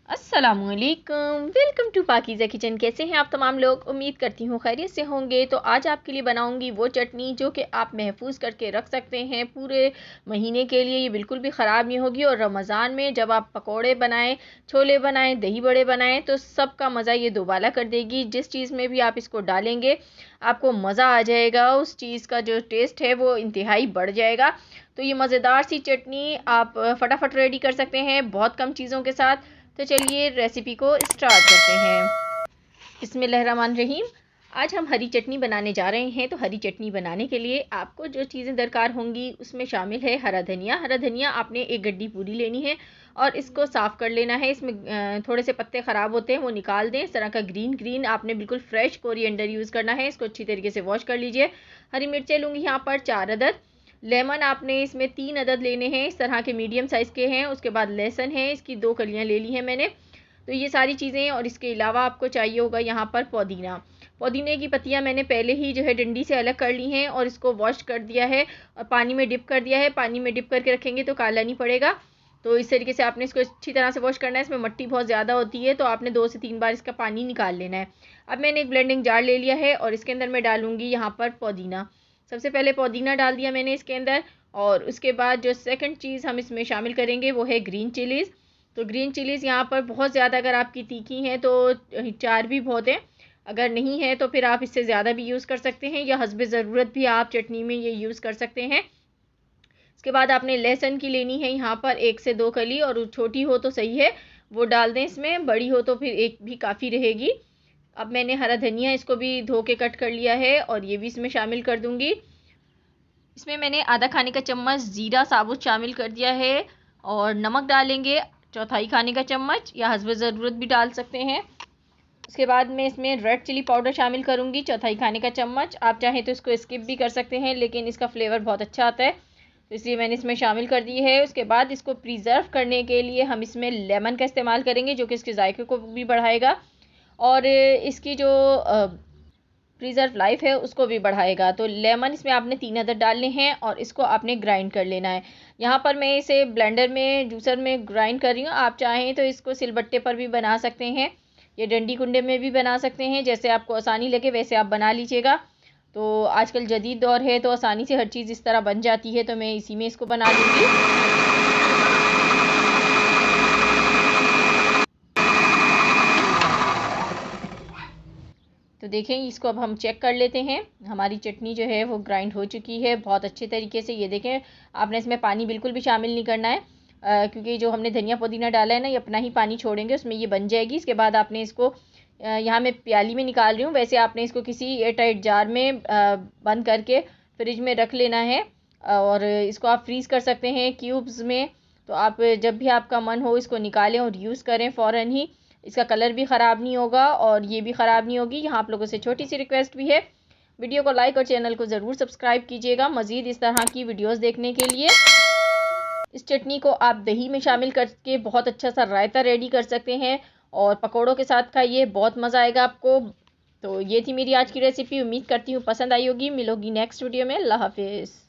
अस्सलामुअलैकुम, welcome to Pakeezah kitchen. कैसे हैं आप तमाम लोग? उम्मीद करती हूँ खैरियत से होंगे। तो आज आपके लिए बनाऊंगी वो चटनी जो कि आप महफूज करके रख सकते हैं पूरे महीने के लिए। ये बिल्कुल भी ख़राब नहीं होगी और रमज़ान में जब आप पकोड़े बनाएं, छोले बनाएं, दही बड़े बनाएं तो सबका मज़ा ये दोबाला कर देगी। जिस चीज़ में भी आप इसको डालेंगे आपको मज़ा आ जाएगा, उस चीज़ का जो टेस्ट है वो इंतहाई बढ़ जाएगा। तो ये मज़ेदार सी चटनी आप फटाफट रेडी कर सकते हैं बहुत कम चीज़ों के साथ। तो चलिए रेसिपी को स्टार्ट करते हैं। बिस्मिल्लाहिर्रहमानिर्रहीम। आज हम हरी चटनी बनाने जा रहे हैं। तो हरी चटनी बनाने के लिए आपको जो चीज़ें दरकार होंगी उसमें शामिल है हरा धनिया। हरा धनिया आपने एक गड्डी पूरी लेनी है और इसको साफ़ कर लेना है। इसमें थोड़े से पत्ते ख़राब होते हैं, वो निकाल दें। इस तरह का ग्रीन ग्रीन आपने बिल्कुल फ्रेश कोरिएंडर यूज़ करना है। इसको अच्छी तरीके से वॉश कर लीजिए। हरी मिर्चें लूँगी यहाँ पर 4 अदद। लेमन आपने इसमें 3 अदद लेने हैं, इस तरह के मीडियम साइज़ के हैं। उसके बाद लहसुन है, इसकी 2 कलियां ले ली हैं मैंने। तो ये सारी चीज़ें, और इसके अलावा आपको चाहिए होगा यहाँ पर पुदीना। पुदीने की पत्तियाँ मैंने पहले ही जो है डंडी से अलग कर ली हैं और इसको वॉश कर दिया है और पानी में डिप कर दिया है। पानी में डिप करके रखेंगे तो काला नहीं पड़ेगा। तो इस तरीके से आपने इसको अच्छी तरह से वॉश करना है। इसमें मिट्टी बहुत ज़्यादा होती है तो आपने 2 से 3 बार इसका पानी निकाल लेना है। अब मैंने एक ब्लेंडिंग जार ले लिया है और इसके अंदर मैं डालूँगी यहाँ पर पुदीना। सबसे पहले पुदीना डाल दिया मैंने इसके अंदर। और उसके बाद जो सेकंड चीज़ हम इसमें शामिल करेंगे वो है ग्रीन चिलीज़। तो ग्रीन चिलीज़ यहाँ पर बहुत ज़्यादा अगर आपकी तीखी हैं तो 4 भी बहुत हैं, अगर नहीं है तो फिर आप इससे ज़्यादा भी यूज़ कर सकते हैं या हस्बे ज़रूरत भी आप चटनी में ये यूज़ कर सकते हैं। इसके बाद आपने लहसुन की लेनी है यहाँ पर 1 से 2 कली, और छोटी हो तो सही है वो डाल दें इसमें, बड़ी हो तो फिर एक भी काफ़ी रहेगी। अब मैंने हरा धनिया इसको भी धो के कट कर लिया है और ये भी इसमें शामिल कर दूँगी। इसमें मैंने आधा खाने का चम्मच ज़ीरा साबुत शामिल कर दिया है और नमक डालेंगे चौथाई खाने का चम्मच, या हस्बे ज़रूरत भी डाल सकते हैं। उसके बाद मैं इसमें रेड चिली पाउडर शामिल करूँगी चौथाई खाने का चम्मच। आप चाहें तो इसको स्किप भी कर सकते हैं लेकिन इसका फ्लेवर बहुत अच्छा आता है, तो इसलिए मैंने इसमें शामिल कर दी है। उसके बाद इसको प्रिज़र्व करने के लिए हम इसमें लेमन का इस्तेमाल करेंगे जो कि इसके जायके को भी बढ़ाएगा और इसकी जो प्रिजर्व लाइफ है उसको भी बढ़ाएगा। तो लेमन इसमें आपने 3 अदद डालने हैं और इसको आपने ग्राइंड कर लेना है। यहाँ पर मैं इसे ब्लेंडर में, जूसर में ग्राइंड कर रही हूँ। आप चाहें तो इसको सिलबट्टे पर भी बना सकते हैं, ये डंडी कुंडे में भी बना सकते हैं, जैसे आपको आसानी लगे वैसे आप बना लीजिएगा। तो आजकल जदीद दौर है तो आसानी से हर चीज़ इस तरह बन जाती है, तो मैं इसी में इसको बना लूँगी। तो देखें, इसको अब हम चेक कर लेते हैं। हमारी चटनी जो है वो ग्राइंड हो चुकी है बहुत अच्छे तरीके से। ये देखें, आपने इसमें पानी बिल्कुल भी शामिल नहीं करना है क्योंकि जो हमने धनिया पुदीना डाला है ना, ये अपना ही पानी छोड़ेंगे, उसमें ये बन जाएगी। इसके बाद आपने इसको यहाँ मैं प्याली में निकाल रही हूँ, वैसे आपने इसको किसी एयर टाइट जार में बंद करके फ्रिज में रख लेना है और इसको आप फ्रीज़ कर सकते हैं क्यूब्स में। तो आप जब भी आपका मन हो इसको निकालें और यूज़ करें फ़ौरन ही। इसका कलर भी ख़राब नहीं होगा और ये भी ख़राब नहीं होगी। यहाँ आप लोगों से छोटी सी रिक्वेस्ट भी है, वीडियो को लाइक और चैनल को ज़रूर सब्सक्राइब कीजिएगा मज़ीद इस तरह की वीडियोस देखने के लिए। इस चटनी को आप दही में शामिल करके बहुत अच्छा सा रायता रेडी कर सकते हैं और पकौड़ों के साथ खाइए, बहुत मज़ा आएगा आपको। तो ये थी मेरी आज की रेसिपी, उम्मीद करती हूँ पसंद आई होगी। मिलोगी नेक्स्ट वीडियो में। अल्लाह हाफिज़।